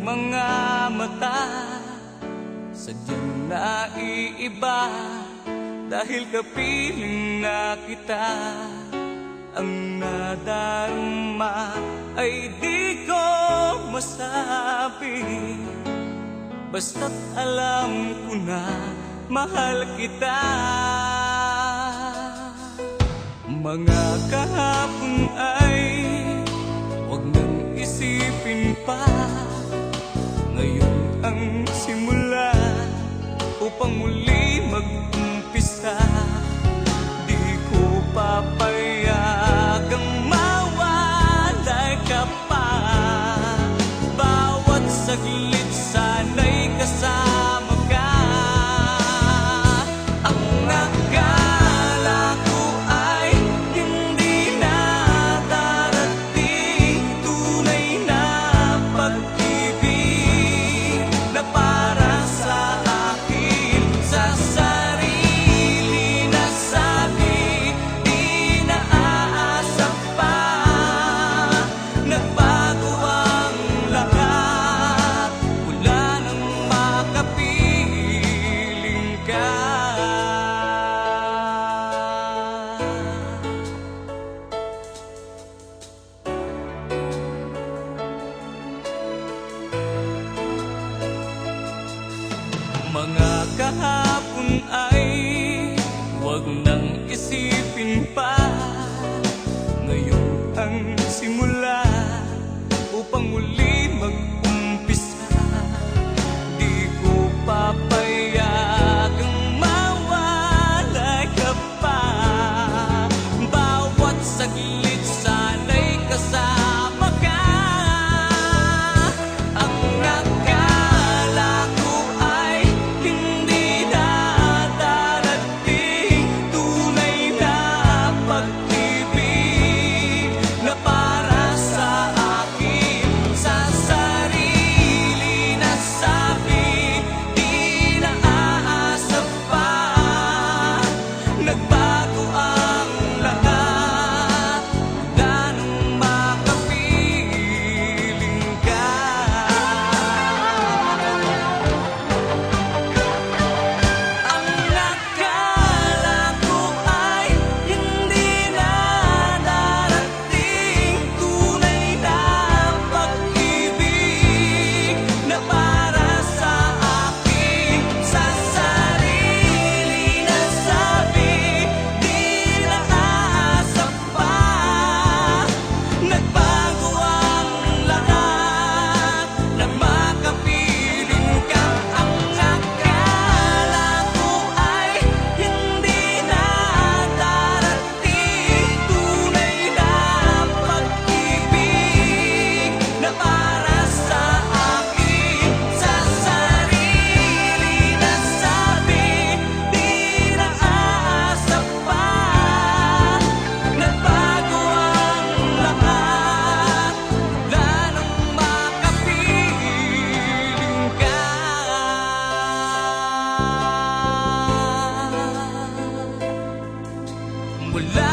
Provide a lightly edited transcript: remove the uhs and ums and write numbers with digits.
mga mata sadyang naiiba, dahil kapiling na kita. Ang nadarama ay di ko masabi, basta't alam ko na mahal kita. Mga kahapon ay huwag nang isipin pa, ngayon ang simula upang muli mag-umpisa. Di ko papayagang mawalay ka pa, bawat saglit sana'y kasama ka. Ang akala ko ay hindi na darating, tunay na pag-ibig na para sa akin. Sa sarili na sabi, di na aasa pa, nagbago ang lahat, wala nang makapiling ka. Mga kahapon ay huwag nang isipin pa, ngayon ang simula upang muli mag-umpisa. Di ko papayagang mawalay ka pa, bawat saglit sana'y kasama ka. Ang akala ko ay hindi na darating, tunay na pag-ibig na para sa akin. Sa sarili na sabi, di na aasa pa, nagbago ang lahat, wala nang makapiling ka. Ang akala ko ay hindi na darating, tunay na pag-ibig na para sa akin. Sa sarili na sabi, di na aasa pa, nagbago ang lahat, nang makapiling ka. Ang akala ko ay hindi na darating, tunay na pag-ibig na para sa akin. Sa sarili na sabi, di na aasa pa, nagbago ang lahat, wala nang makapiling ka. Wala